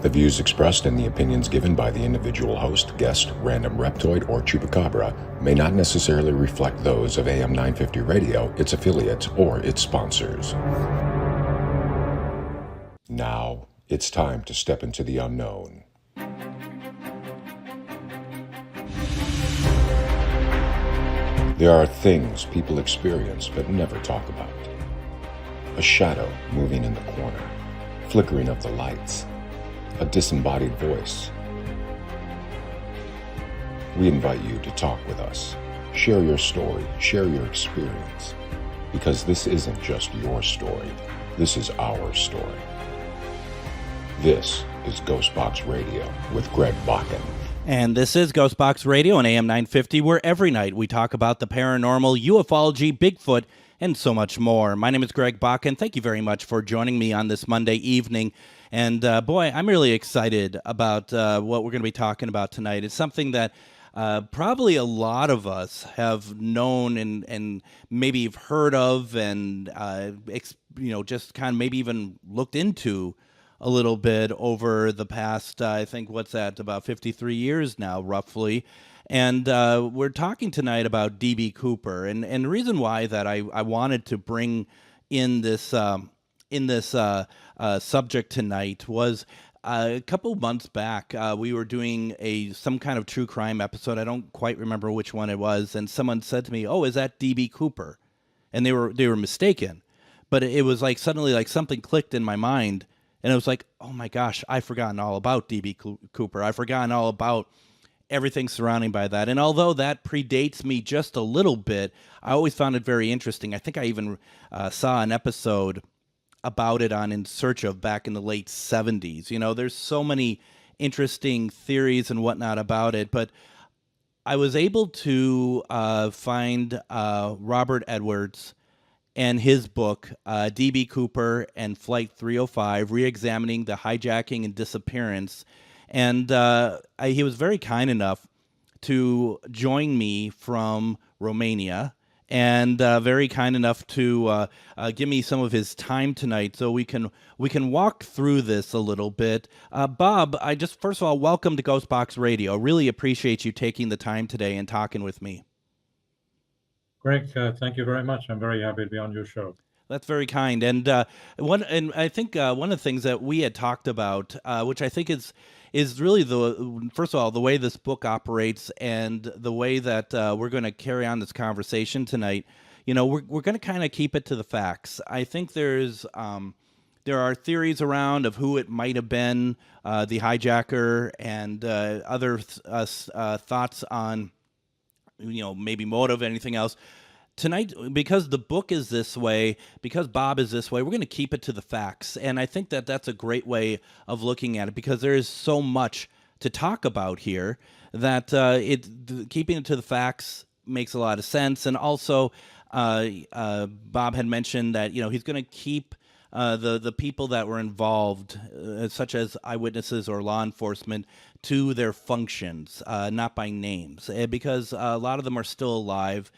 The views expressed and the opinions given by the individual host, guest, random reptoid, or chupacabra may not necessarily reflect those of AM 950 Radio, its affiliates, or its sponsors. Now, it's time to step into the unknown. There are things people experience but never talk about. A shadow moving in the corner, flickering of the lights, a disembodied voice. We invite you to talk with us. Share your story, share your experience, because this isn't just your story, this is our story. This is GhostBox Radio with Greg Bakun. And this is GhostBox Radio on AM 950, where every night we talk about the paranormal, ufology, Bigfoot, and so much more. My name is Greg Bakun. Thank you very much for joining me on this Monday evening. And boy, I'm really excited about what we're going to be talking about tonight. It's something that probably a lot of us have known and maybe you've heard of and, just kind of maybe even looked into a little bit over the past, I think, about 53 years now, roughly. And we're talking tonight about D.B. Cooper. And the reason why that I wanted to bring in this subject tonight was a couple months back, we were doing some kind of true crime episode. I don't quite remember which one it was. And someone said to me, "Oh, is that D.B. Cooper?" And they were mistaken. But it was like suddenly like something clicked in my mind. And it was like, oh my gosh, I've forgotten all about D.B. Cooper. I've forgotten all about everything surrounding by that. And although that predates me just a little bit, I always found it very interesting. I think I even saw an episode about it on In Search Of back in the late 70s. You know, there's so many interesting theories and whatnot about it. But I was able to find Robert Edwards and his book, D.B. Cooper and Flight 305, Re-Examining the Hijacking and Disappearance. And he was very kind enough to join me from Romania and very kind enough to give me some of his time tonight so we can walk through this a little bit. Bob, first of all, welcome to GhostBox Radio. Really appreciate you taking the time today and talking with me. Greg, thank you very much. I'm very happy to be on your show. That's very kind. And I think one of the things that we had talked about, which I think is really first of all, the way this book operates and the way that we're going to carry on this conversation tonight. You know, we're going to kind of keep it to the facts. I think there are theories around of who it might have been, the hijacker, and other thoughts on, maybe motive, anything else. Tonight, because the book is this way, because Bob is this way, we're going to keep it to the facts. And I think that that's a great way of looking at it because there is so much to talk about here that keeping it to the facts makes a lot of sense. And also, Bob had mentioned that, he's going to keep the people that were involved, such as eyewitnesses or law enforcement, to their functions, not by names, because a lot of them are still alive,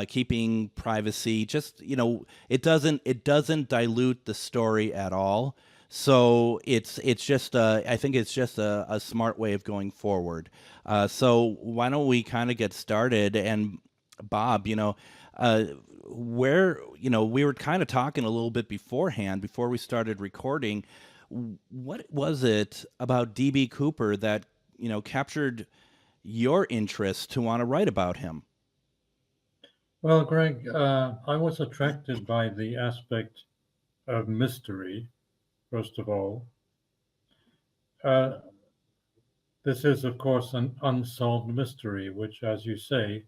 keeping privacy. Just it doesn't dilute the story at all. So it's just I think it's just a smart way of going forward. So why don't we kind of get started? And Bob, we were kind of talking a little bit beforehand, before we started recording. What was it about D.B. Cooper that, captured your interest to want to write about him? Well, Greg, I was attracted by the aspect of mystery, first of all. This is, of course, an unsolved mystery, which, as you say,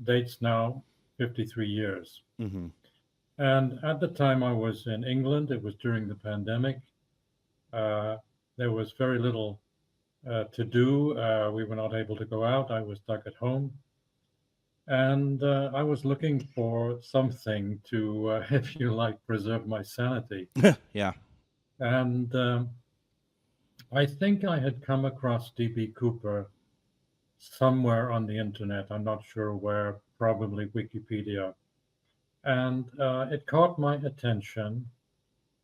dates now 53 years. Mm-hmm. And at the time I was in England, it was during the pandemic. There was very little to do. We were not able to go out. I was stuck at home. And I was looking for something to, if you like, preserve my sanity. Yeah. And I think I had come across D.B. Cooper somewhere on the internet. I'm not sure where, probably Wikipedia. And it caught my attention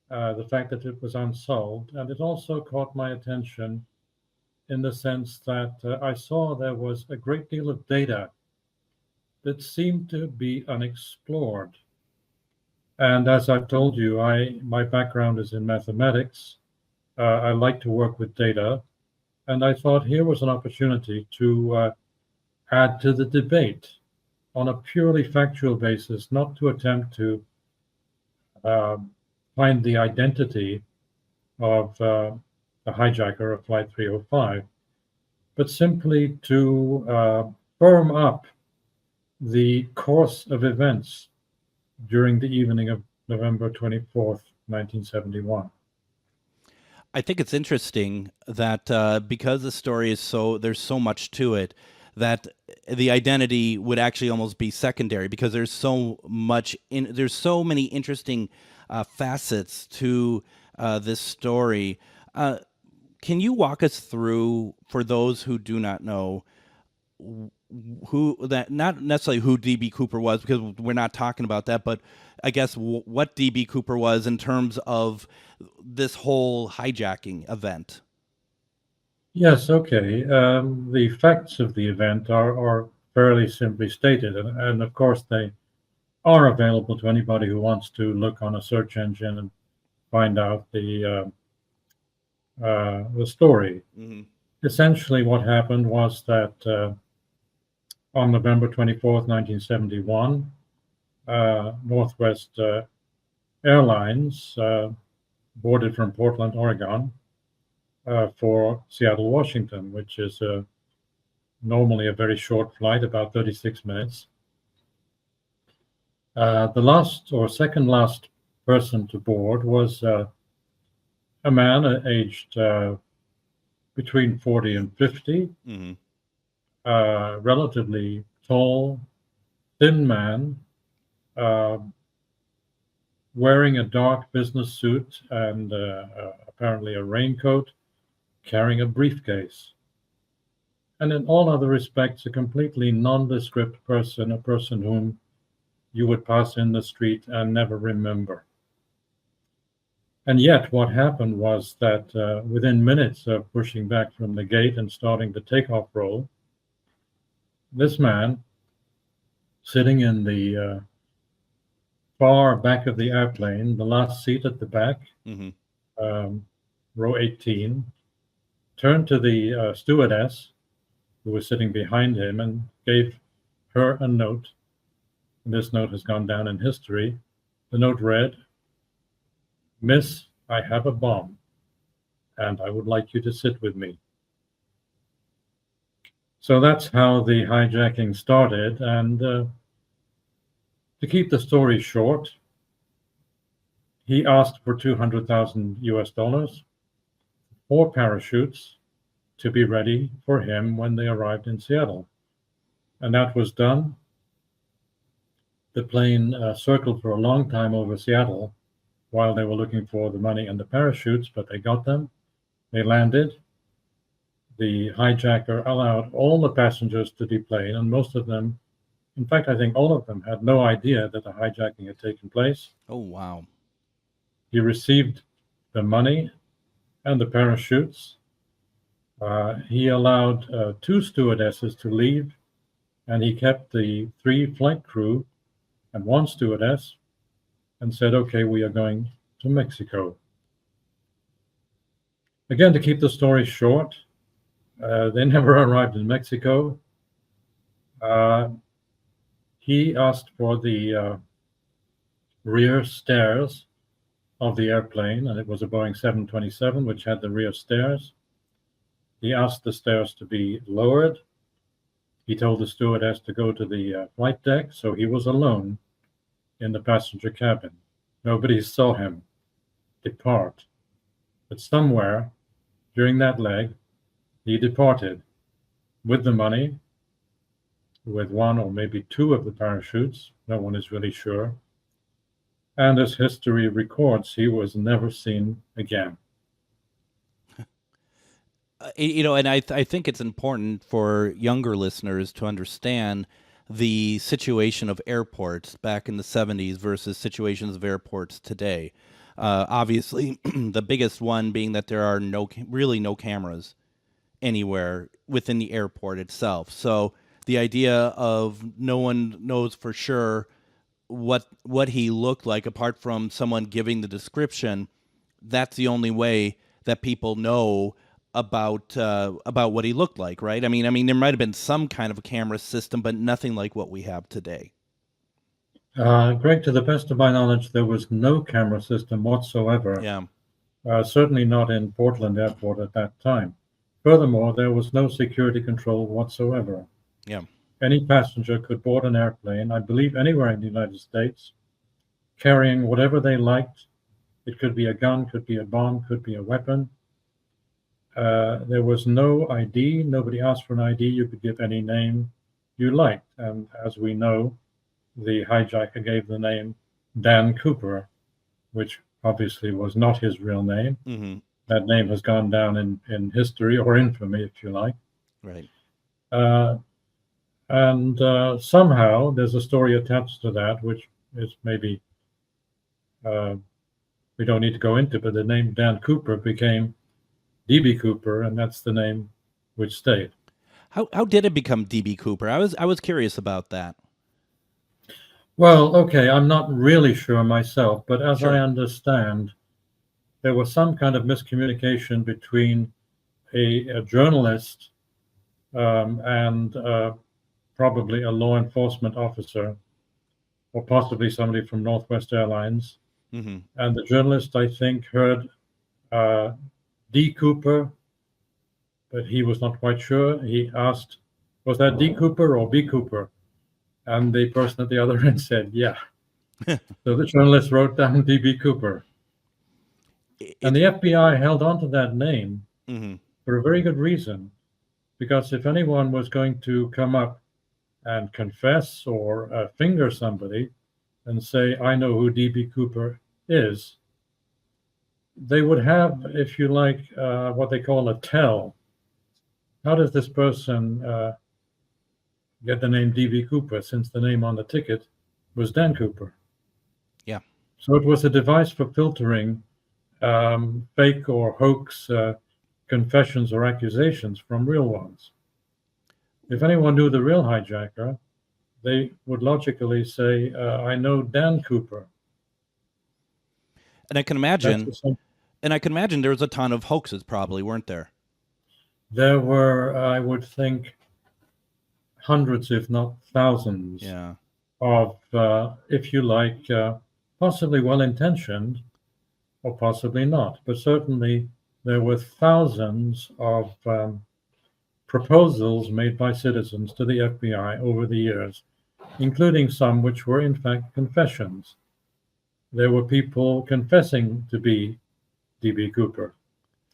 the fact that it was unsolved, and it also caught my attention in the sense that I saw there was a great deal of data that seemed to be unexplored. And as I've told you, my background is in mathematics. I like to work with data, and I thought here was an opportunity to add to the debate on a purely factual basis, not to attempt to uh, find the identity of the hijacker of Flight 305, but simply to firm up the course of events during the evening of November 24th, 1971. I think it's interesting that because the story is there's so much to it, that the identity would actually almost be secondary because there's there's so many interesting facets to this story. Can you walk us through, for those who do not know, not necessarily who DB Cooper was, because we're not talking about that, but I guess what DB Cooper was in terms of this whole hijacking event? Yes, okay. The facts of the event are fairly simply stated, and of course they are available to anybody who wants to look on a search engine and find out the story. Mm-hmm. Essentially, what happened was that on November 24th, 1971, Northwest Airlines boarded from Portland, Oregon, for Seattle, Washington, which is normally a very short flight, about 36 minutes. The last or second last person to board was a man aged between 40 and 50, Mm-hmm. Relatively tall, thin man, wearing a dark business suit and apparently a raincoat, carrying a briefcase. And in all other respects, a completely nondescript person, a person whom you would pass in the street and never remember. And yet, what happened was that within minutes of pushing back from the gate and starting the takeoff roll, this man, sitting in the far back of the airplane, the last seat at the back, Mm-hmm. row 18, turned to the stewardess who was sitting behind him and gave her a note. And this note has gone down in history. The note read, "Miss, I have a bomb, and I would like you to sit with me." So that's how the hijacking started. And to keep the story short, he asked for 200,000 US dollars, 4 parachutes to be ready for him when they arrived in Seattle. And that was done. The plane circled for a long time over Seattle while they were looking for the money and the parachutes, but they got them. They landed. The hijacker allowed all the passengers to deplane, and most of them, in fact, I think all of them, had no idea that the hijacking had taken place. Oh, wow. He received the money and the parachutes. He allowed 2 stewardesses to leave, and he kept the 3 flight crew and 1 stewardess and said, "Okay, we are going to Mexico." Again, to keep the story short, they never arrived in Mexico. He asked for the rear stairs of the airplane, and it was a Boeing 727, which had the rear stairs. He asked the stairs to be lowered. He told the stewardess to go to the flight deck, so he was alone in the passenger cabin. Nobody saw him depart. But somewhere during that leg, he departed with the money, with 1 or maybe 2 of the parachutes. No one is really sure. And as history records, he was never seen again. And I think it's important for younger listeners to understand the situation of airports back in the 70s versus situations of airports today. Obviously, the biggest one being that there are really no cameras anywhere within the airport itself. So the idea of no one knows for sure what he looked like apart from someone giving the description, that's the only way that people know about what he looked like, right? I mean there might have been some kind of a camera system, but nothing like what we have today. Greg, to the best of my knowledge, there was no camera system whatsoever. Yeah. Certainly not in Portland Airport at that time. Furthermore, there was no security control whatsoever. Yeah. Any passenger could board an airplane, I believe anywhere in the United States, carrying whatever they liked. It could be a gun, could be a bomb, could be a weapon. There was no ID. Nobody asked for an ID. You could give any name you liked. And as we know, the hijacker gave the name Dan Cooper, which obviously was not his real name. Mm-hmm. That name has gone down in history, or infamy, if you like. Right. And somehow there's a story attached to that, which is maybe we don't need to go into, but the name Dan Cooper became DB Cooper, and that's the name which stayed. How did it become DB Cooper? I was curious about that. Well, okay, I'm not really sure myself, but as Sure. I understand, there was some kind of miscommunication between a journalist and probably a law enforcement officer, or possibly somebody from Northwest Airlines. Mm-hmm. And the journalist, I think, heard D. Cooper, but he was not quite sure. He asked, was that D. Cooper or B. Cooper? And the person at the other end said, yeah. So the journalist wrote down DB Cooper. And the FBI held on to that name mm-hmm. for a very good reason, because if anyone was going to come up and confess or finger somebody and say, I know who DB Cooper is, they would have, if you like, what they call a tell. How does this person get the name DB Cooper, since the name on the ticket was Dan Cooper? Yeah. So it was a device for filtering fake or hoax confessions or accusations from real ones. If anyone knew the real hijacker, they would logically say, I know Dan Cooper. And I can imagine there was a ton of hoaxes probably, weren't there? There were, I would think, hundreds, if not thousands, of, if you like, possibly well-intentioned or possibly not, but certainly there were thousands of proposals made by citizens to the FBI over the years, including some which were in fact confessions. There were people confessing to be DB Cooper,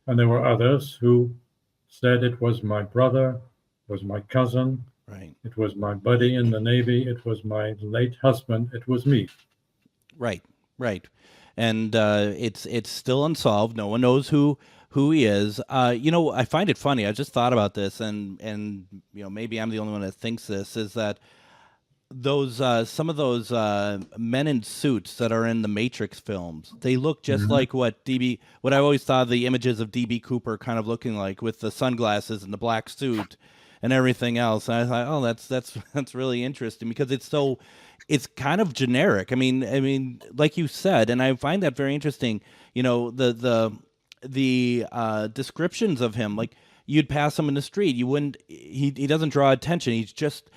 and there were others who said it was my brother, was my cousin, right, it was my buddy in the Navy, it was my late husband, it was me. Right. And it's still unsolved. No one knows who he is. I find it funny. I just thought about this, and maybe I'm the only one that thinks this, is that those some of those men in suits that are in the Matrix films, they look just like what I always thought the images of DB Cooper kind of looking like, with the sunglasses and the black suit and everything else. And I thought, oh, that's really interesting, because it's kind of generic. I mean, like you said, and I find that very interesting. The descriptions of him, like you'd pass him in the street, you wouldn't. He doesn't draw attention. He's just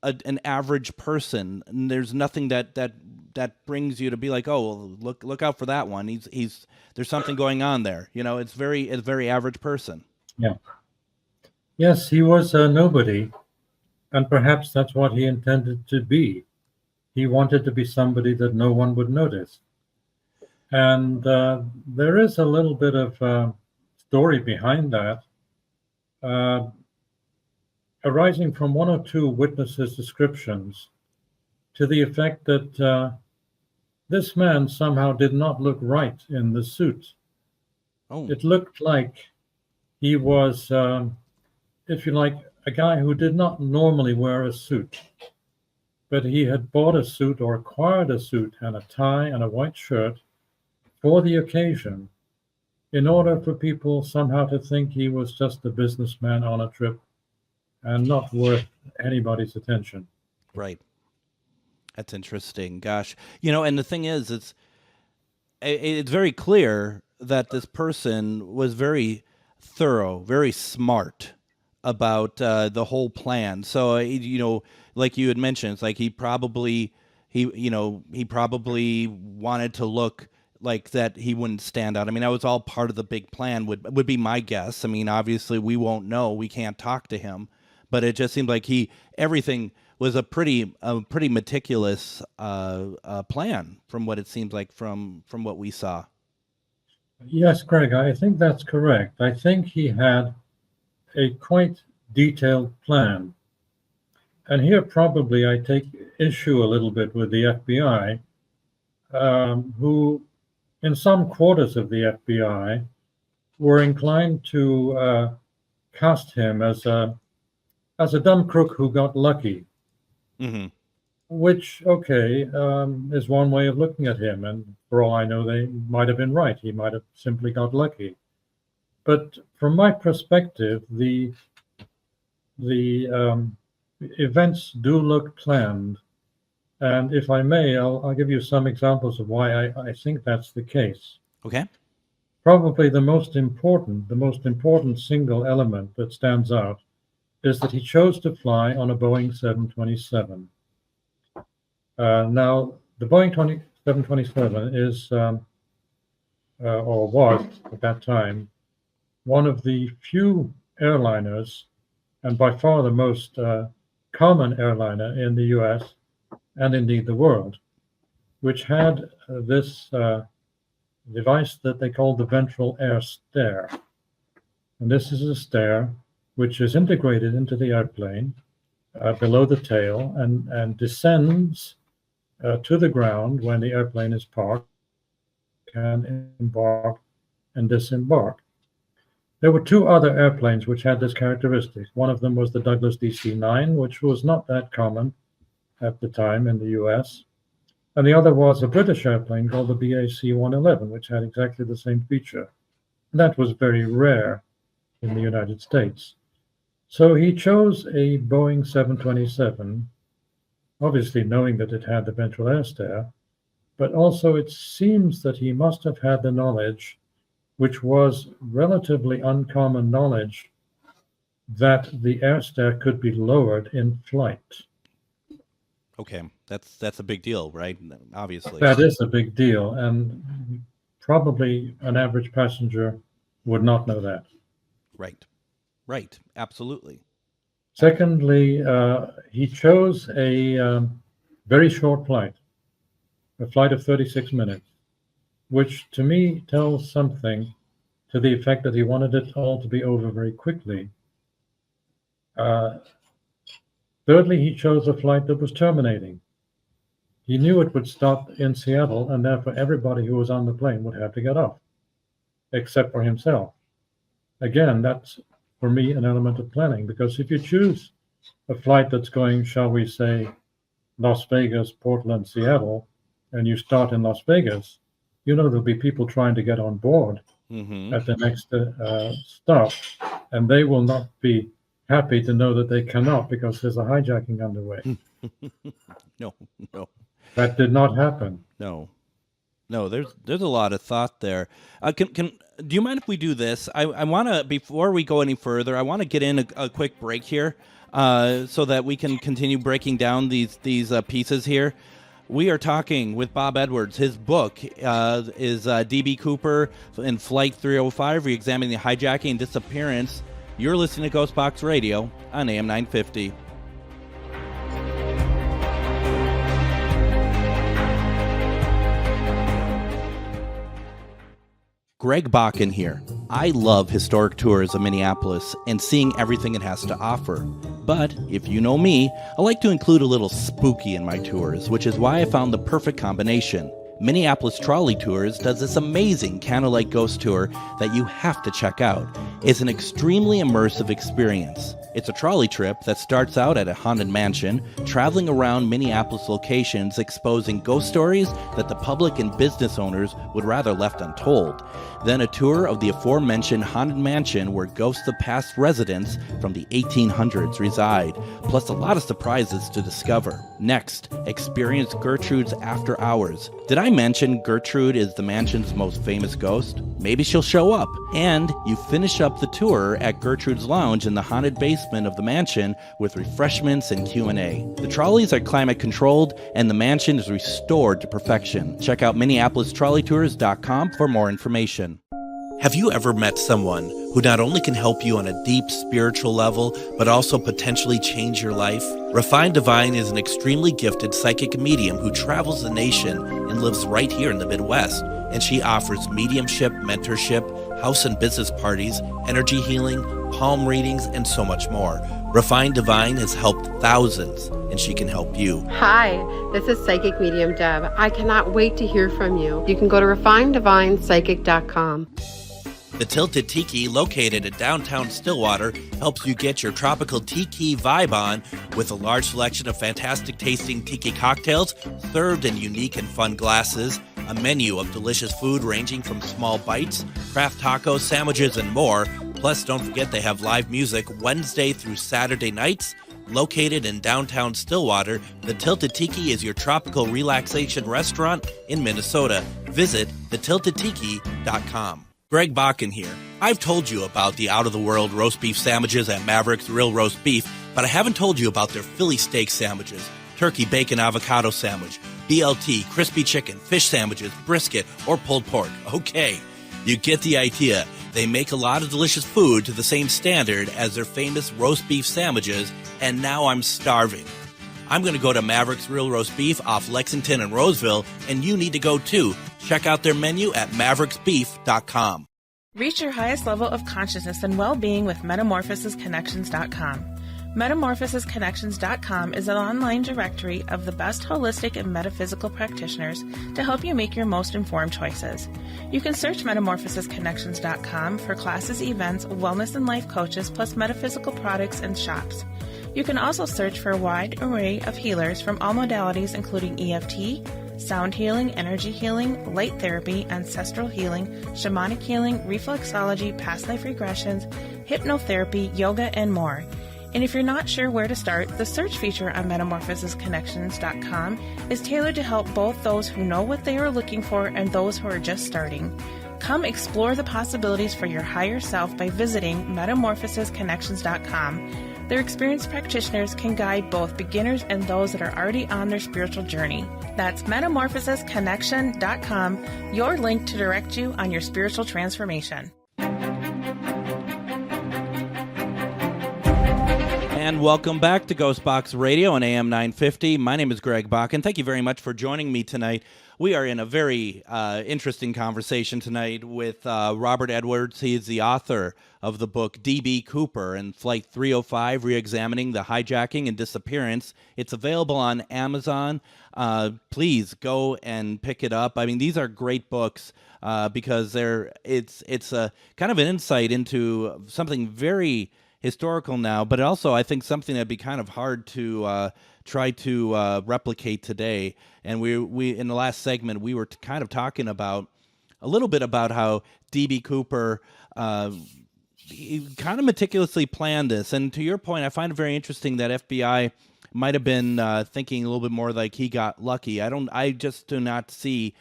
an average person, and there's nothing that brings you to be like, oh, well, look out for that one. He's there's something going on there. It's a very average person. Yeah. Yes, he was a nobody, and perhaps that's what he intended to be. He wanted to be somebody that no one would notice. And there is a little bit of story behind that, arising from one or two witnesses' descriptions, to the effect that this man somehow did not look right in the suit. Oh. It looked like he was, if you like, a guy who did not normally wear a suit, but he had bought a suit or acquired a suit and a tie and a white shirt for the occasion in order for people somehow to think he was just a businessman on a trip and not worth anybody's attention. Right. That's interesting. Gosh. And the thing is, it's very clear that this person was very thorough, very smart about the whole plan. So, like you had mentioned, it's like he probably wanted to look like that he wouldn't stand out. I mean, that was all part of the big plan, would be my guess. I mean, obviously we won't know. We can't talk to him. But it just seemed like everything was a pretty meticulous plan from what it seems like from what we saw. Yes, Greg, I think that's correct. I think he had a quite detailed plan. And here probably I take issue a little bit with the FBI, who in some quarters of the FBI were inclined to cast him as a dumb crook who got lucky. Mm-hmm. Which, okay, is one way of looking at him. And for all I know, they might have been right. He might have simply got lucky. But from my perspective, the events do look planned. And if I may, I'll give you some examples of why I think that's the case. Okay. Probably the most important single element that stands out is that he chose to fly on a Boeing 727. Now, the Boeing 727 is, or was at that time, one of the few airliners, and by far the most common airliner in the US and indeed the world, which had this device that they called the ventral air stair. And this is a stair which is integrated into the airplane below the tail and descends to the ground when the airplane is parked, can embark and disembark. There were two other airplanes which had this characteristic. One of them was the Douglas DC-9, which was not that common at the time in the US. And the other was a British airplane called the BAC-111, which had exactly the same feature. And that was very rare in the United States. So he chose a Boeing 727, obviously knowing that it had the ventral air stair, but also it seems that he must have had the knowledge, which was relatively uncommon knowledge, that the air stair could be lowered in flight. Okay, that's a big deal, right? Obviously. That is a big deal, and probably an average passenger would not know that. Right, absolutely. Secondly, he chose a very short flight, a flight of 36 minutes, which to me tells something to the effect that he wanted it all to be over very quickly. Thirdly, he chose a flight that was terminating. He knew it would stop in Seattle, and therefore everybody who was on the plane would have to get off, except for himself. Again, that's, for me, an element of planning, because if you choose a flight that's going, shall we say, Las Vegas, Portland, Seattle, and you start in Las Vegas, there'll be people trying to get on board at the next stop, and they will not be happy to know that they cannot because there's a hijacking underway. No. That did not happen. No, there's a lot of thought there. Do you mind if we do this? I want to, before we go any further, I want to get in a quick break here so that we can continue breaking down these pieces here. We are talking with Bob Edwards. His book is D.B. Cooper in Flight 305, Re-examining the Hijacking and Disappearance. You're listening to GhostBox Radio on AM 950. Greg Bakun here. I love historic tours of Minneapolis and seeing everything it has to offer. But if you know me, I like to include a little spooky in my tours, which is why I found the perfect combination. Minneapolis Trolley Tours does this amazing candlelight ghost tour that you have to check out. It's an extremely immersive experience. It's a trolley trip that starts out at a haunted mansion, traveling around Minneapolis locations exposing ghost stories that the public and business owners would rather left untold. Then a tour of the aforementioned haunted mansion where ghosts of past residents from the 1800s reside, plus a lot of surprises to discover. Next, experience Gertrude's After Hours. Did I mention Gertrude is the mansion's most famous ghost? Maybe she'll show up. And you finish up the tour at Gertrude's Lounge in the haunted basement of the mansion with refreshments and Q&A. The trolleys are climate controlled and the mansion is restored to perfection. Check out MinneapolisTrolleyTours.com for more information. Have you ever met someone who not only can help you on a deep spiritual level, but also potentially change your life? Refined Divine is an extremely gifted psychic medium who travels the nation and lives right here in the Midwest. And she offers mediumship, mentorship, house and business parties, energy healing, palm readings, and so much more. Refined Divine has helped thousands, and she can help you. Hi, this is Psychic Medium Deb. I cannot wait to hear from you. You can go to refineddivinepsychic.com. The Tilted Tiki, located in downtown Stillwater, helps you get your tropical tiki vibe on with a large selection of fantastic tasting tiki cocktails served in unique and fun glasses, a menu of delicious food ranging from small bites, craft tacos, sandwiches, and more. Plus, don't forget they have live music Wednesday through Saturday nights. Located in downtown Stillwater, the Tilted Tiki is your tropical relaxation restaurant in Minnesota. Visit thetiltedtiki.com. Greg Bakun here. I've told you about the out-of-the-world roast beef sandwiches at Maverick's Real Roast Beef, but I haven't told you about their Philly steak sandwiches, turkey bacon avocado sandwich, BLT, crispy chicken, fish sandwiches, brisket, or pulled pork. Okay, you get the idea. They make a lot of delicious food to the same standard as their famous roast beef sandwiches, and now I'm starving. I'm going to go to Maverick's Real Roast Beef off Lexington and Roseville, and you need to go too. Check out their menu at mavericksbeef.com. Reach your highest level of consciousness and well-being with metamorphosisconnections.com. Metamorphosisconnections.com is an online directory of the best holistic and metaphysical practitioners to help you make your most informed choices. You can search metamorphosisconnections.com for classes, events, wellness and life coaches, plus metaphysical products and shops. You can also search for a wide array of healers from all modalities, including EFT, sound healing, energy healing, light therapy, ancestral healing, shamanic healing, reflexology, past life regressions, hypnotherapy, yoga, and more. And if you're not sure where to start, the search feature on metamorphosisconnections.com is tailored to help both those who know what they are looking for and those who are just starting. Come explore the possibilities for your higher self by visiting metamorphosisconnections.com. Their experienced practitioners can guide both beginners and those that are already on their spiritual journey. That's metamorphosisconnection.com, your link to direct you on your spiritual transformation. And welcome back to GhostBox Radio on AM 950. My name is Greg Bakun. Thank you very much for joining me tonight. We are in a very interesting conversation tonight with Robert Edwards. He is the author of the book D.B. Cooper and Flight 305, Re-examining the Hijacking and Disappearance. It's available on Amazon. Please go and pick it up. I mean, these are great books because it's a kind of an insight into something very historical now, but also I think something that'd be kind of hard to try to replicate today. And we in the last segment we were kind of talking about a little bit about how D.B. Cooper he kind of meticulously planned this. And to your point, I find it very interesting that FBI might have been thinking a little bit more like he got lucky. I just do not see,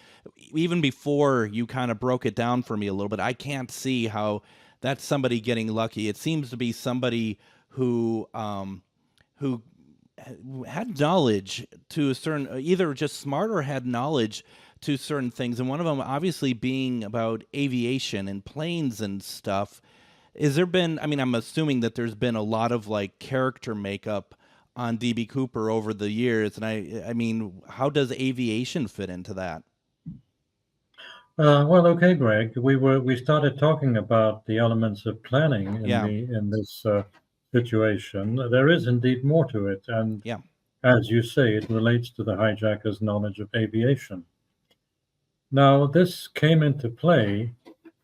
even before you kind of broke it down for me a little bit, I can't see how that's somebody getting lucky. It seems to be somebody who had knowledge to a certain, either just smart or had knowledge to certain things. And one of them obviously being about aviation and planes and stuff. Is there been, I mean, I'm assuming that there's been a lot of like character makeup on D.B. Cooper over the years. And I mean, how does aviation fit into that? Well, okay, Greg. We started talking about the elements of planning in this situation. There is indeed more to it, and as you say, it relates to the hijacker's knowledge of aviation. Now, this came into play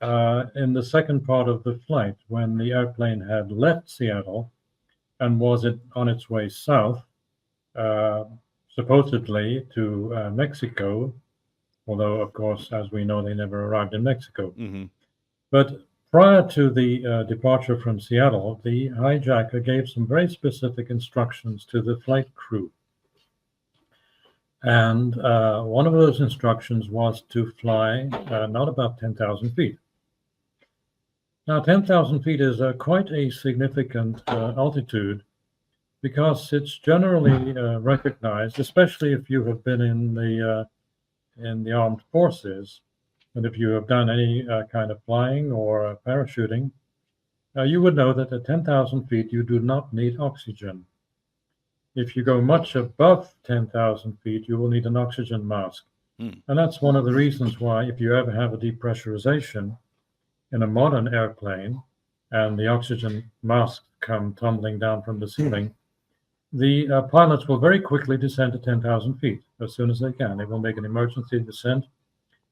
in the second part of the flight when the airplane had left Seattle and was it on its way south, supposedly to Mexico, although, of course, as we know, they never arrived in Mexico. Mm-hmm. But prior to the departure from Seattle, the hijacker gave some very specific instructions to the flight crew. And one of those instructions was to fly not above 10,000 feet. Now, 10,000 feet is quite a significant altitude, because it's generally recognized, especially if you have been in the armed forces, and if you have done any kind of flying or parachuting, you would know that at 10,000 feet you do not need oxygen. If you go much above 10,000 feet, you will need an oxygen mask. And that's one of the reasons why, if you ever have a depressurization in a modern airplane and the oxygen masks come tumbling down from the ceiling, the pilots will very quickly descend to 10,000 feet as soon as they can. They will make an emergency descent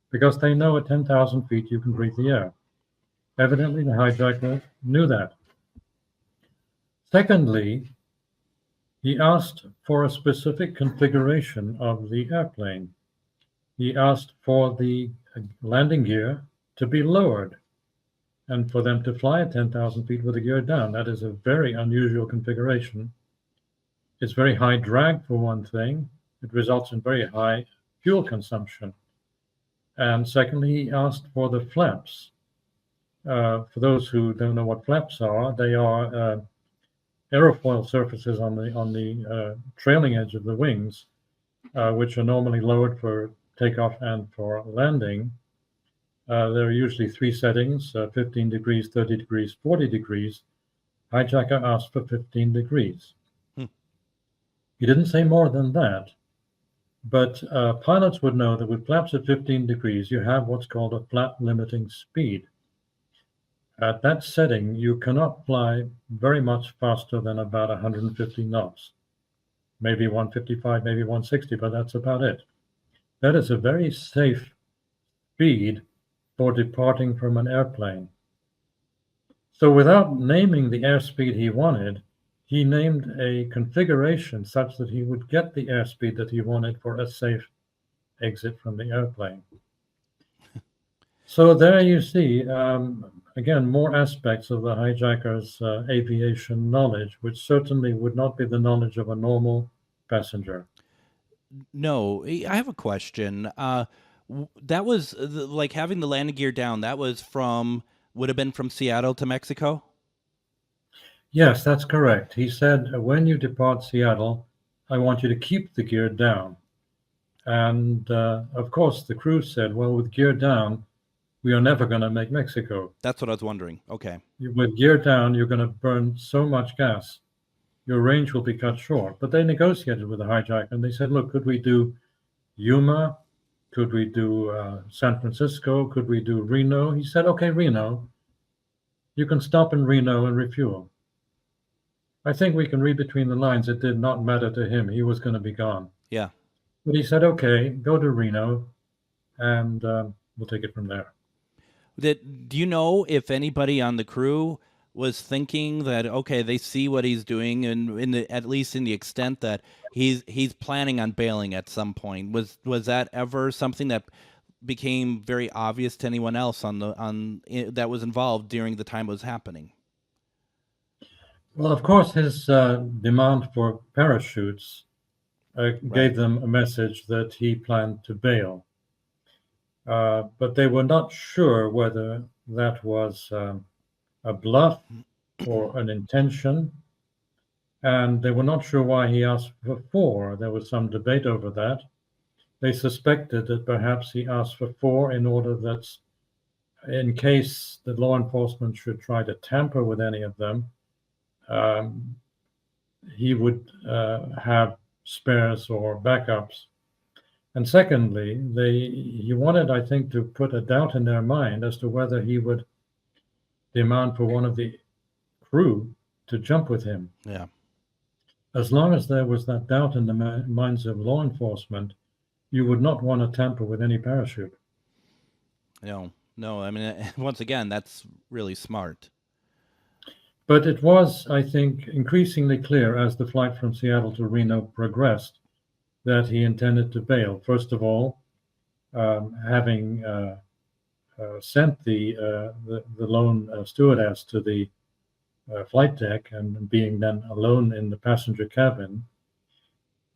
because they know at 10,000 feet you can breathe the air. Evidently, the hijacker knew that. Secondly, he asked for a specific configuration of the airplane. He asked for the landing gear to be lowered and for them to fly at 10,000 feet with the gear down. That is a very unusual configuration. It's very high drag, for one thing. It results in very high fuel consumption. And secondly, he asked for the flaps. For those who don't know what flaps are, they are aerofoil surfaces on the trailing edge of the wings, which are normally lowered for takeoff and for landing. There are usually three settings, 15 degrees, 30 degrees, 40 degrees. Hijacker asked for 15 degrees. He didn't say more than that, but pilots would know that with flaps at 15 degrees, you have what's called a flap limiting speed. At that setting, you cannot fly very much faster than about 150 knots, maybe 155, maybe 160, but that's about it. That is a very safe speed for departing from an airplane. So without naming the airspeed he wanted, he named a configuration such that he would get the airspeed that he wanted for a safe exit from the airplane. So there you see, again, more aspects of the hijacker's aviation knowledge, which certainly would not be the knowledge of a normal passenger. No, I have a question. That was like having the landing gear down. That was would have been from Seattle to Mexico? Yes, that's correct. He said, when you depart Seattle, I want you to keep the gear down. And of course, the crew said, well, with gear down, we are never going to make Mexico. That's what I was wondering. Okay. With gear down, you're going to burn so much gas, your range will be cut short. But they negotiated with the hijacker and they said, look, could we do Yuma? Could we do San Francisco? Could we do Reno? He said, okay, Reno. You can stop in Reno and refuel. I think we can read between the lines. It did not matter to him. He was going to be gone. Yeah. But he said, okay, go to Reno and we'll take it from there. Do you know if anybody on the crew was thinking that, okay, they see what he's doing, and at least in the extent that he's planning on bailing at some point? Was that ever something that became very obvious to anyone else that was involved during the time it was happening? Well, of course, his demand for parachutes gave them a message that he planned to bail. But they were not sure whether that was a bluff or an intention. And they were not sure why he asked for 4. There was some debate over that. They suspected that perhaps he asked for 4 in order that, in case the law enforcement should try to tamper with any of them, he would have spares or backups. And secondly, he wanted, I think, to put a doubt in their mind as to whether he would demand for one of the crew to jump with him. Yeah. As long as there was that doubt in the minds of law enforcement, you would not want to tamper with any parachute. No. I mean, once again, that's really smart. But it was, I think, increasingly clear as the flight from Seattle to Reno progressed that he intended to bail. First of all, having sent the lone stewardess to the flight deck and being then alone in the passenger cabin,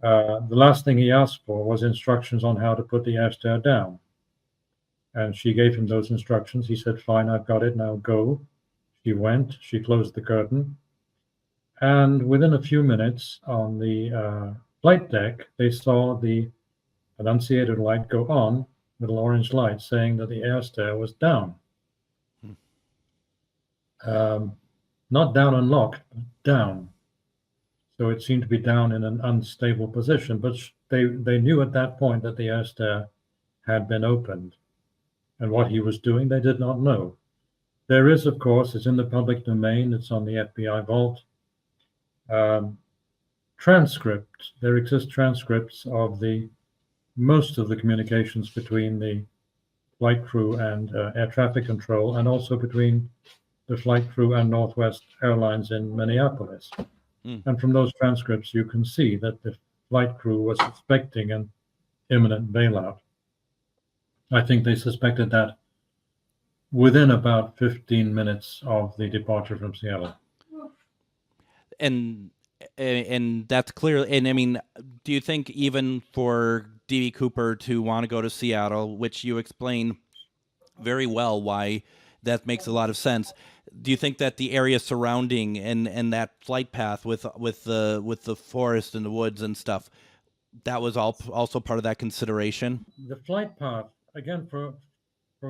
the last thing he asked for was instructions on how to put the air stair down. And she gave him those instructions. He said, "Fine, I've got it, now go." She went, she closed the curtain. And within a few minutes on the flight deck, they saw the annunciator light go on, little orange light saying that the air stair was down. Not down and locked, but down. So it seemed to be down in an unstable position, but they knew at that point that the air stair had been opened. And what he was doing, they did not know. There is, of course, it's in the public domain, it's on the FBI vault, transcript. There exist transcripts of most of the communications between the flight crew and air traffic control, and also between the flight crew and Northwest Airlines in Minneapolis. And from those transcripts, you can see that the flight crew was suspecting an imminent bailout. I think they suspected that within about 15 minutes of the departure from Seattle. And that's clear. And I mean, do you think even for D.B. Cooper to want to go to Seattle, which you explain very well why that makes a lot of sense, do you think that the area surrounding and that flight path with the forest and the woods and stuff, that was also part of that consideration? The flight path, again, for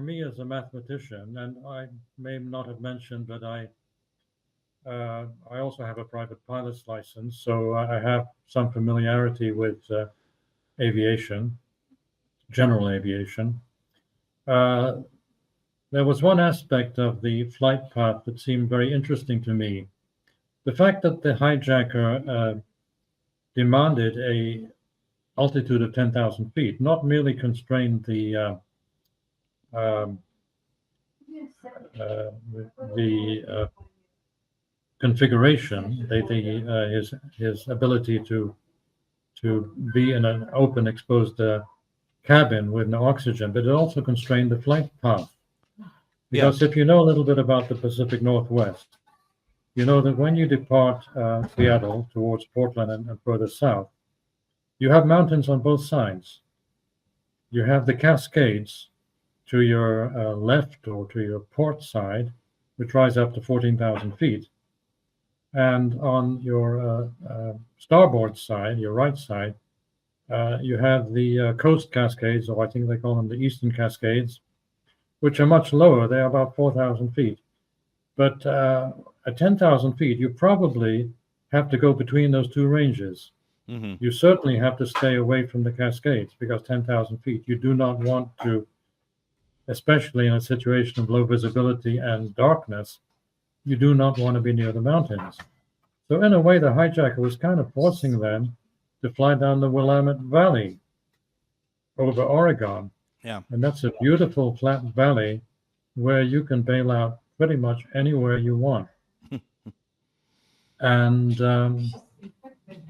me as a mathematician, and I may not have mentioned, but I also have a private pilot's license, so I have some familiarity with aviation, general aviation. There was one aspect of the flight path that seemed very interesting to me. The fact that the hijacker demanded a altitude of 10,000 feet, not merely constrained the configuration, his ability to be in an open, exposed cabin with no oxygen, but it also constrained the flight path. Because if you know a little bit about the Pacific Northwest, you know that when you depart Seattle towards Portland and further south, you have mountains on both sides. You have the Cascades to your left or to your port side, which rise up to 14,000 feet. And on your starboard side, your right side, you have the coast Cascades, or I think they call them the Eastern Cascades, which are much lower. They're about 4,000 feet. But at 10,000 feet, you probably have to go between those two ranges. Mm-hmm. You certainly have to stay away from the Cascades, because 10,000 feet, you do not want to, especially in a situation of low visibility and darkness, you do not want to be near the mountains. So in a way, the hijacker was kind of forcing them to fly down the Willamette Valley over Oregon. Yeah. And that's a beautiful flat valley where you can bail out pretty much anywhere you want. And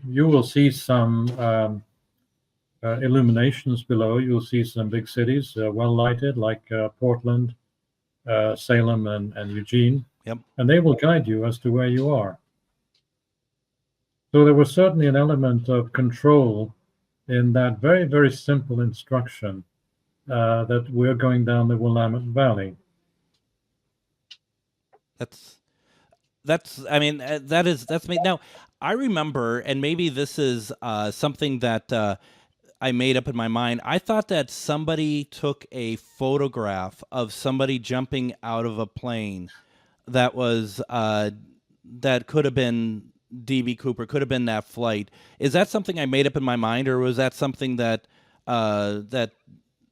you will see some illuminations below. You'll see some big cities, well lighted, like Portland, Salem, and Eugene. Yep. And they will guide you as to where you are. So there was certainly an element of control in that very, very simple instruction that we're going down the Willamette Valley. That's me. Now, I remember, and maybe this is something that I made up in my mind. I thought that somebody took a photograph of somebody jumping out of a plane that was that could have been D.B. Cooper, could have been that flight. Is that something I made up in my mind, or was that something that that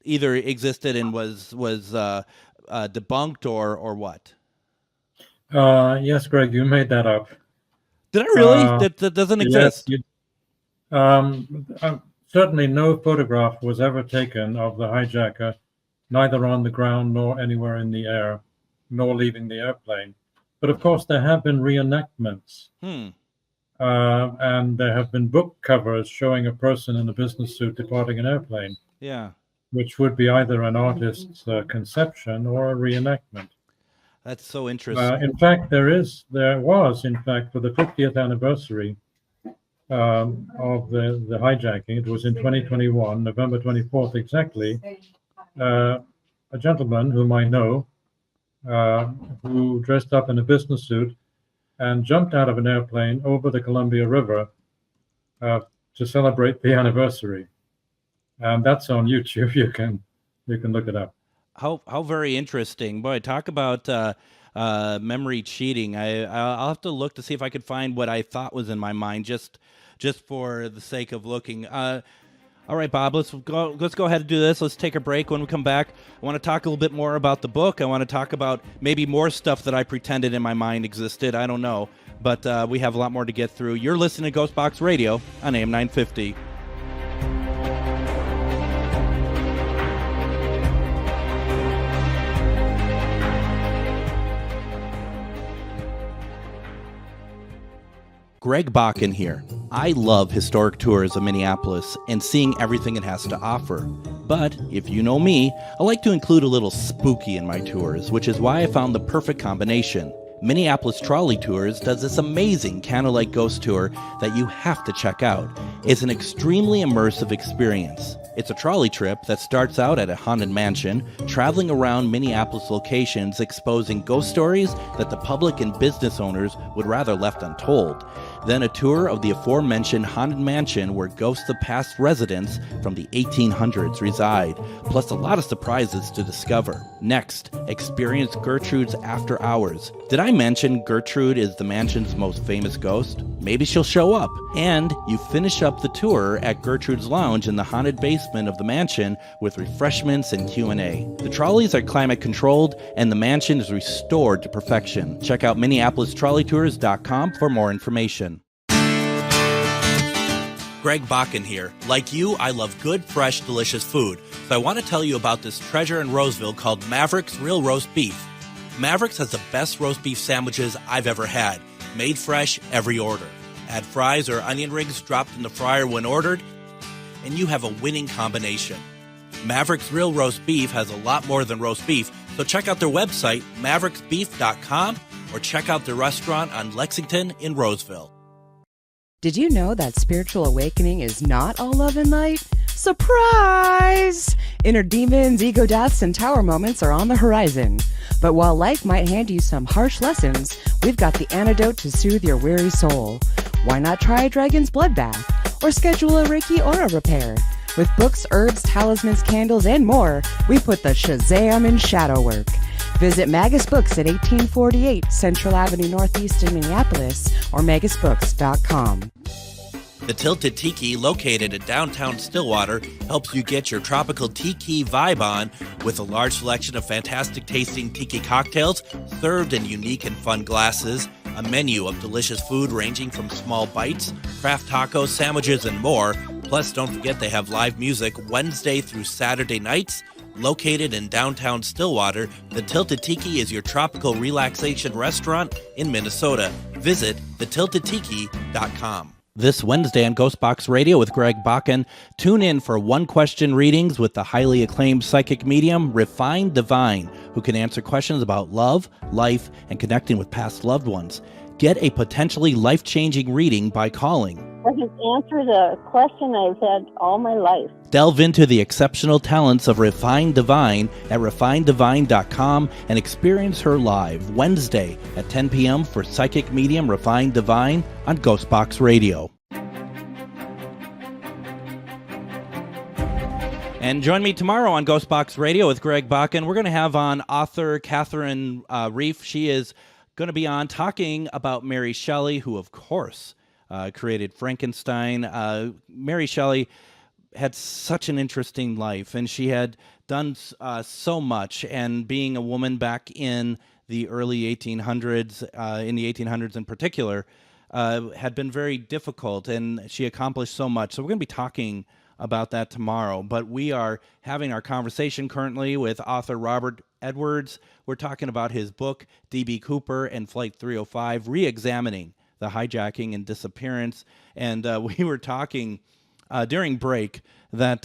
either existed and was debunked, or what? Yes, Greg, you made that up. Did I really? That doesn't exist. Yes, certainly no photograph was ever taken of the hijacker, neither on the ground nor anywhere in the air, nor leaving the airplane. But of course, there have been reenactments. And there have been book covers showing a person in a business suit departing an airplane. Yeah. Which would be either an artist's conception or a reenactment. That's so interesting. In fact, there was, for the 50th anniversary of the hijacking, it was in 2021, November 24th exactly, a gentleman whom I know, who dressed up in a business suit and jumped out of an airplane over the Columbia River to celebrate the anniversary. And that's on YouTube. You can look it up. How very interesting. Boy, talk about memory cheating. I'll have to look to see if I could find what I thought was in my mind, just for the sake of looking. All right, Bob, let's go ahead and do this. Let's take a break. When we come back, I want to talk a little bit more about the book. I want to talk about maybe more stuff that I pretended in my mind existed. I don't know, but we have a lot more to get through. You're listening to GhostBox Radio on AM 950. Greg Bakun here. I love historic tours of Minneapolis and seeing everything it has to offer. But if you know me, I like to include a little spooky in my tours, which is why I found the perfect combination. Minneapolis Trolley Tours does this amazing candlelight ghost tour that you have to check out. It's an extremely immersive experience. It's a trolley trip that starts out at a haunted mansion, traveling around Minneapolis locations exposing ghost stories that the public and business owners would rather left untold. Then a tour of the aforementioned haunted mansion where ghosts of past residents from the 1800s reside, plus a lot of surprises to discover. Next, experience Gertrude's After Hours. Did I mention Gertrude is the mansion's most famous ghost? Maybe she'll show up. And you finish up the tour at Gertrude's Lounge in the haunted basement of the mansion with refreshments and Q&A. The trolleys are climate controlled and the mansion is restored to perfection. Check out MinneapolisTrolleyTours.com for more information. Greg Bakun here. Like you, I love good, fresh, delicious food. So I want to tell you about this treasure in Roseville called Maverick's Real Roast Beef. Maverick's has the best roast beef sandwiches I've ever had. Made fresh every order. Add fries or onion rings dropped in the fryer when ordered, and you have a winning combination. Maverick's Real Roast Beef has a lot more than roast beef, so check out their website, mavericksbeef.com, or check out their restaurant on Lexington in Roseville. Did you know that spiritual awakening is not all love and light? Surprise! Inner demons, ego deaths, and tower moments are on the horizon. But while life might hand you some harsh lessons, we've got the antidote to soothe your weary soul. Why not try a dragon's blood bath? Or schedule a Reiki aura repair? With books, herbs, talismans, candles, and more, we put the Shazam in shadow work. Visit Magus Books at 1848 Central Avenue Northeast in Minneapolis or magusbooks.com. The Tilted Tiki, located in downtown Stillwater, helps you get your tropical tiki vibe on with a large selection of fantastic tasting tiki cocktails served in unique and fun glasses, a menu of delicious food ranging from small bites, craft tacos, sandwiches, and more. Plus, don't forget they have live music Wednesday through Saturday nights. Located in downtown Stillwater, the Tilted Tiki is your tropical relaxation restaurant in Minnesota. Visit thetiltedtiki.com. This Wednesday on GhostBox Radio with Greg Bakun, tune in for one-question readings with the highly acclaimed psychic medium, Refined Divine, who can answer questions about love, life, and connecting with past loved ones. Get a potentially life-changing reading by calling. I can answer the question I've had all my life. Delve into the exceptional talents of Refined Divine at refinedivine.com and experience her live Wednesday at 10 p.m. for psychic medium Refined Divine on GhostBox Radio. And join me tomorrow on GhostBox Radio with Greg Bakun. We're going to have on author Catherine Reef. She is going to be on talking about Mary Shelley, who, of course, created Frankenstein. Mary Shelley had such an interesting life, and she had done so much. And being a woman back in the early 1800s, in the 1800s in particular, had been very difficult, and she accomplished so much. So we're going to be talking about that tomorrow. But we are having our conversation currently with author Robert Edwards. We're talking about his book, D.B. Cooper and Flight 305, Re-Examining the Hijacking and Disappearance. And we were talking during break that,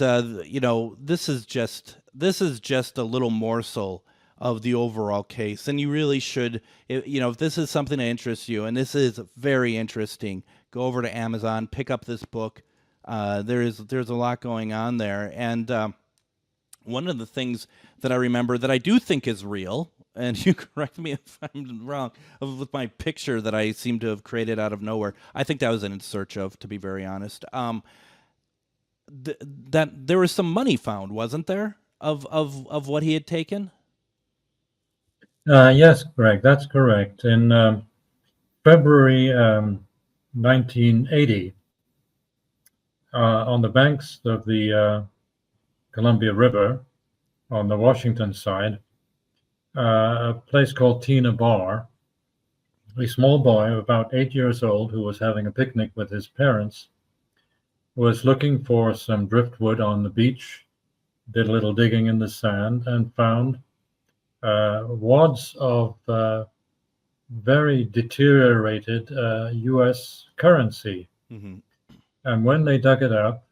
this is just a little morsel of the overall case. And you really should, if this is something that interests you, and this is very interesting, go over to Amazon, pick up this book. There's a lot going on there. And one of the things that I remember that I do think is real, and you correct me if I'm wrong, with my picture that I seem to have created out of nowhere. I think that was an In Search Of, to be very honest. That there was some money found, wasn't there, of what he had taken? Yes, Greg, that's correct. In February 1980, on the banks of the Columbia River, on the Washington side, a place called Tina Bar, a small boy about 8 years old who was having a picnic with his parents, was looking for some driftwood on the beach, did a little digging in the sand, and found wads of very deteriorated U.S. currency. Mm-hmm. And when they dug it up,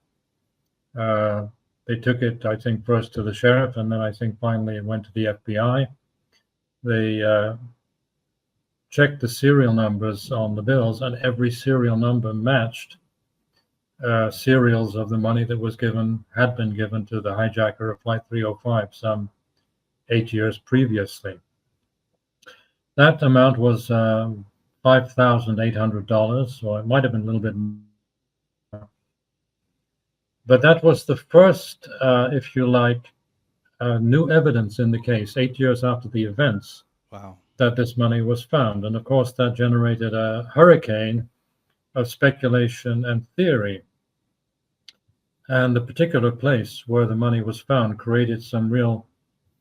they took it, I think, first to the sheriff, and then I think finally it went to the FBI. They checked the serial numbers on the bills, and every serial number matched serials of the money that had been given to the hijacker of Flight 305 some 8 years previously. That amount was $5,800, or it might have been a little bit more. But that was the first, if you like, new evidence in the case, 8 years after the events. Wow. That this money was found. And of course, that generated a hurricane of speculation and theory. And the particular place where the money was found created some real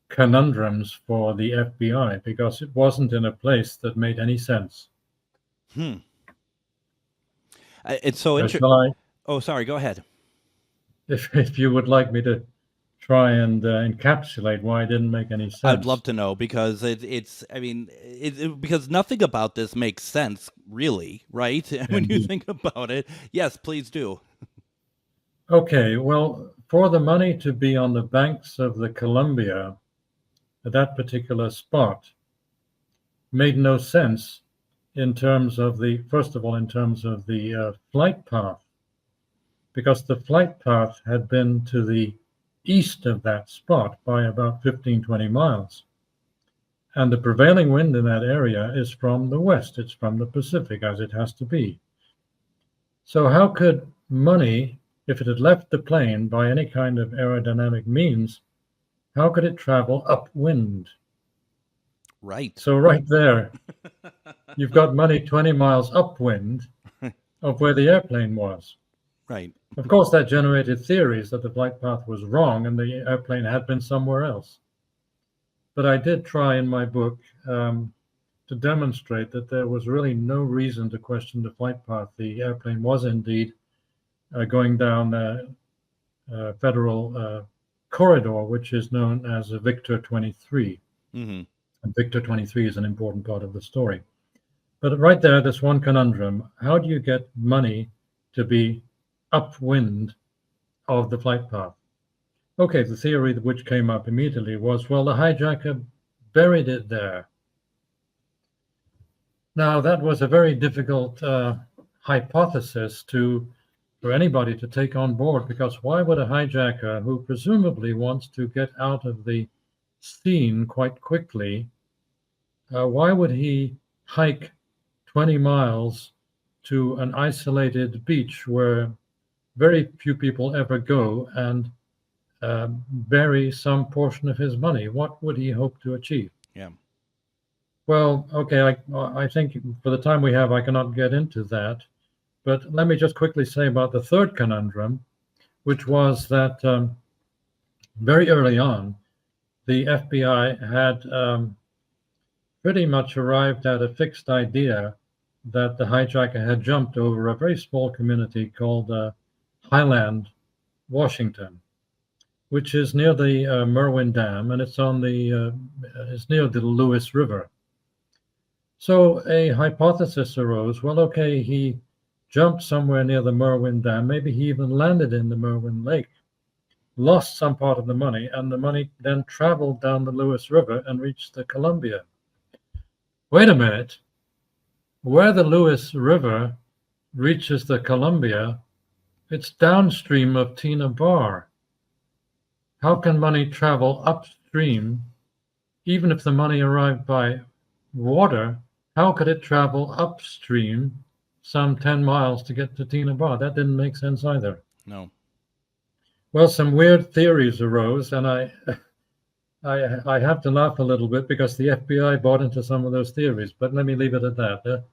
conundrums for the FBI, because it wasn't in a place that made any sense. It's so interesting. Oh, sorry, go ahead. If you would like me to try and encapsulate why it didn't make any sense. I'd love to know, because because nothing about this makes sense, really, right? When you think about it. Yes, please do. Okay, well, for the money to be on the banks of the Columbia at that particular spot made no sense in terms of first of all, in terms of the flight path, because the flight path had been to the east of that spot by about 15-20 miles. And the prevailing wind in that area is from the west. It's from the Pacific, as it has to be. So how could money, if it had left the plane by any kind of aerodynamic means, how could it travel upwind? Right. So right there, you've got money 20 miles upwind of where the airplane was. Right. Of course, that generated theories that the flight path was wrong and the airplane had been somewhere else. But I did try in my book to demonstrate that there was really no reason to question the flight path. The airplane was indeed going down a federal corridor, which is known as a Victor 23. Mm-hmm. And Victor 23 is an important part of the story. But right there, there's one conundrum. How do you get money to be upwind of the flight path? Okay, the theory which came up immediately was, well, the hijacker buried it there. Now, that was a very difficult hypothesis for anybody to take on board, because why would a hijacker who presumably wants to get out of the scene quite quickly, why would he hike 20 miles to an isolated beach where very few people ever go and bury some portion of his money? What would he hope to achieve? Yeah. Well, okay, I think for the time we have, I cannot get into that. But let me just quickly say about the third conundrum, which was that very early on, the FBI had pretty much arrived at a fixed idea that the hijacker had jumped over a very small community called Highland, Washington, which is near the Merwin Dam, and it's near the Lewis River. So a hypothesis arose, well, okay, he jumped somewhere near the Merwin Dam, maybe he even landed in the Merwin Lake, lost some part of the money, and the money then traveled down the Lewis River and reached the Columbia. Wait a minute, where the Lewis River reaches the Columbia, it's downstream of Tina Bar. How can money travel upstream? Even if the money arrived by water, how could it travel upstream some 10 miles to get to Tina Bar? That didn't make sense either. No. Well, some weird theories arose, and I have to laugh a little bit because the FBI bought into some of those theories, but let me leave it at that.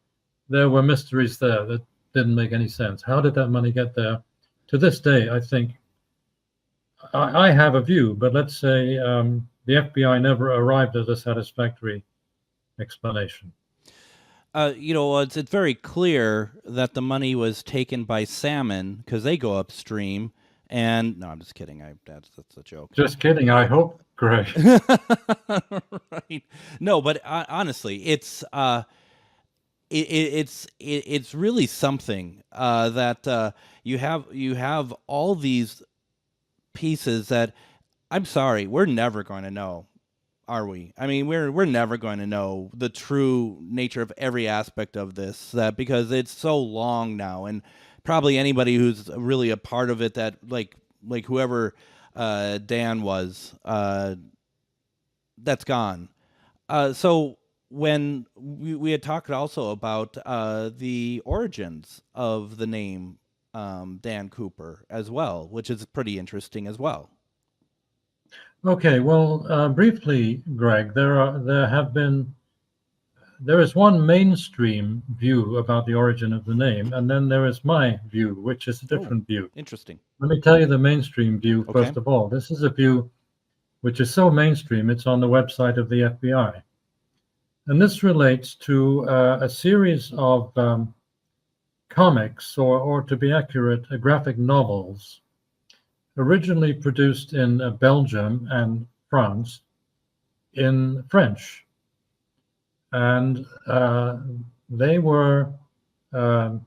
There were mysteries there that didn't make any sense. How did that money get there? To this day, I think, I have a view, but let's say the FBI never arrived at a satisfactory explanation. It's very clear that the money was taken by salmon because they go upstream. And no, I'm just kidding. That's a joke. Just kidding. I hope, Greg. Right. No, but honestly, it's really something that you have all these pieces that, I'm sorry, we're never going to know, are we? I mean, we're never going to know the true nature of every aspect of this, because it's so long now, and probably anybody who's really a part of it, that like whoever Dan was, that's gone. So when we had talked also about the origins of the name Dan Cooper as well, which is pretty interesting as well. Okay, well, briefly, Greg, there is one mainstream view about the origin of the name, and then there is my view, which is a different view. Interesting. Let me tell you the mainstream view Okay. first of all. This is a view which is so mainstream, it's on the website of the FBI. And this relates to a series of comics, or to be accurate, graphic novels, originally produced in Belgium and France in French. And they were a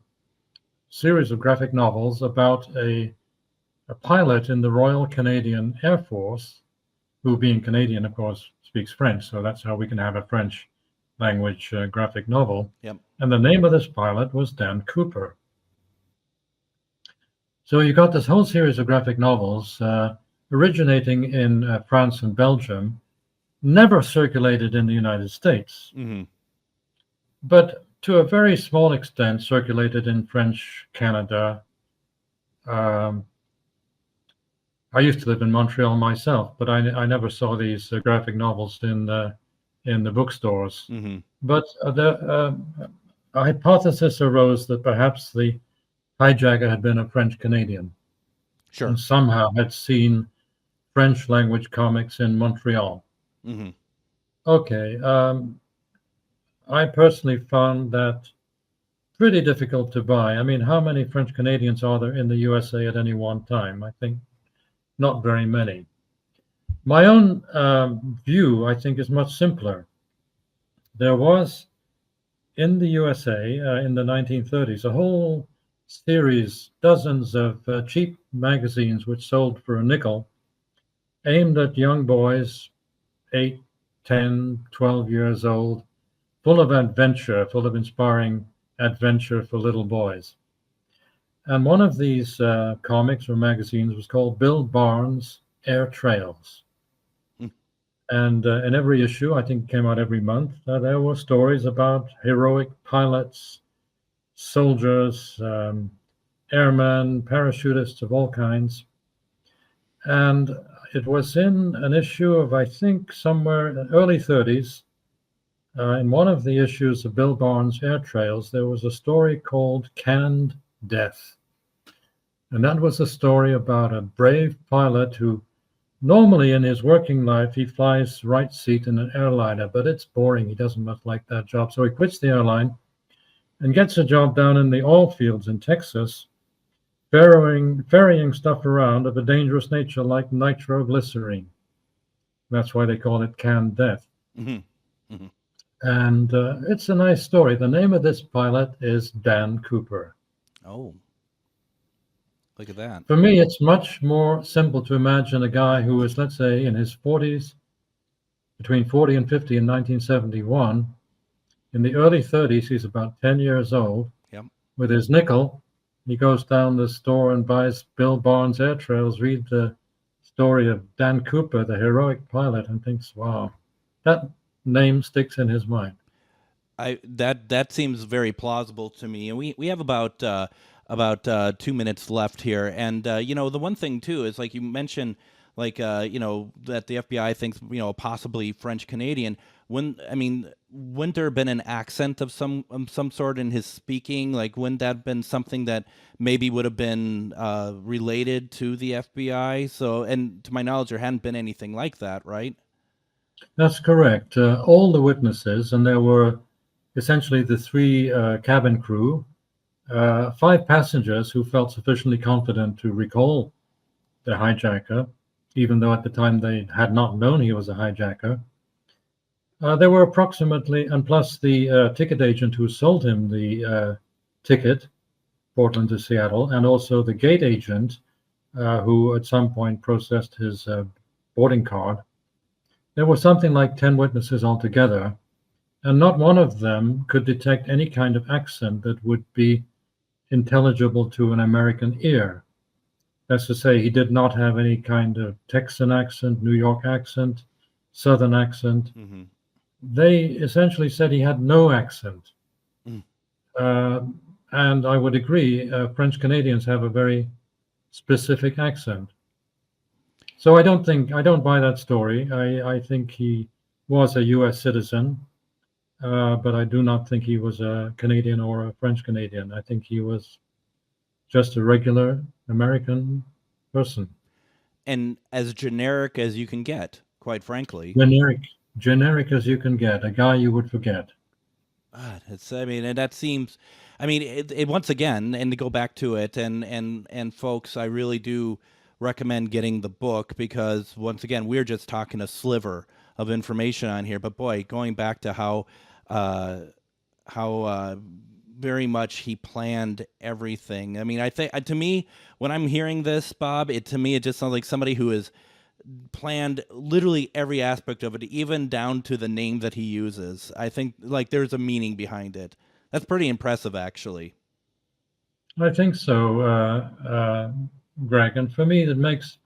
series of graphic novels about a pilot in the Royal Canadian Air Force, who, being Canadian, of course, speaks French. So that's how we can have a French language graphic novel. Yep. And the name of this pilot was Dan Cooper. So you got this whole series of graphic novels originating in France and Belgium, never circulated in the United States, Mm-hmm. but to a very small extent circulated in French Canada. I used to live in Montreal myself, but I never saw these graphic novels in the bookstores. Mm-hmm. But a hypothesis arose that perhaps the hijacker had been a French Canadian, Sure. and somehow had seen French language comics in Montreal. Mm-hmm. Okay, I personally found that pretty difficult to buy. I mean, how many French Canadians are there in the USA at any one time? I think not very many. My own view, I think, is much simpler. There was in the USA in the 1930s a whole series, dozens of cheap magazines which sold for a nickel, aimed at young boys, 8, 10, 12 years old, full of adventure, full of inspiring adventure for little boys. And one of these comics or magazines was called Bill Barnes' Air Trails. And in every issue, I think it came out every month, there were stories about heroic pilots, soldiers, airmen, parachutists of all kinds. And it was in an issue of, I think, somewhere in the early 30s, in one of the issues of Bill Barnes' Air Trails, there was a story called Canned Death. And that was a story about a brave pilot who normally in his working life, he flies right seat in an airliner, but it's boring. He doesn't much like that job. So he quits the airline and gets a job down in the oil fields in Texas, ferrying stuff around of a dangerous nature like nitroglycerine. That's why they call it canned death. Mm-hmm. Mm-hmm. And it's a nice story. The name of this pilot is Dan Cooper. Oh, look at that. For me, it's much more simple to imagine a guy who was, let's say, in his 40s, between 40 and 50 in 1971. In the early 30s, he's about 10 years old. Yep. With his nickel, he goes down the store and buys Bill Barnes' Air Trails, reads the story of Dan Cooper, the heroic pilot, and thinks, wow, that name sticks in his mind. That seems very plausible to me. And we have about 2 minutes left here. And, the one thing, too, is like you mentioned, like, that the FBI thinks, possibly French-Canadian. Wouldn't there have been an accent of some sort in his speaking? Like, wouldn't that have been something that maybe would have been related to the FBI? So, and to my knowledge, there hadn't been anything like that, right? That's correct. All the witnesses, and there were essentially the 3 cabin crew, 5 passengers who felt sufficiently confident to recall the hijacker, even though at the time they had not known he was a hijacker. There were approximately, and plus the ticket agent who sold him the ticket, Portland to Seattle, and also the gate agent who at some point processed his boarding card. There were something like 10 witnesses altogether, and not one of them could detect any kind of accent that would be intelligible to an American ear. That's to say, he did not have any kind of Texan accent, New York accent, Southern accent. Mm-hmm. They essentially said he had no accent. And I would agree, French Canadians have a very specific accent. So I don't buy that story. I think he was a U.S. citizen, but I do not think he was a Canadian or a French Canadian. I think he was just a regular American person. And as generic as you can get, quite frankly. Generic as you can get, a guy you would forget. God, and that seems, it once again, and to go back to it, and folks, I really do recommend getting the book, because once again, we're just talking a sliver of information on here, but boy, going back to how very much he planned everything. I think, to me, when I'm hearing this, Bob, it just sounds like somebody who has planned literally every aspect of it, even down to the name that he uses. I think like there's a meaning behind it. That's pretty impressive, actually. I think so, Greg. And for me, it makes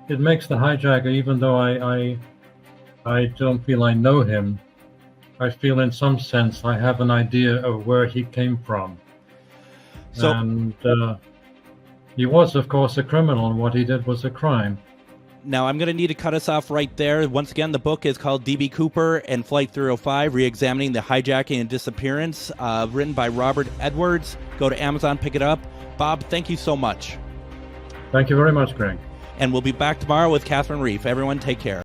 the hijacker, even though I don't feel I know him, I feel in some sense I have an idea of where he came from. And he was, of course, a criminal, and what he did was a crime. Now, I'm going to need to cut us off right there. Once again, the book is called D.B. Cooper and Flight 305, Re-Examining the Hijacking and Disappearance, written by Robert Edwards. Go to Amazon, pick it up. Bob, thank you so much. Thank you very much, Greg. And we'll be back tomorrow with Catherine Reef. Everyone, take care.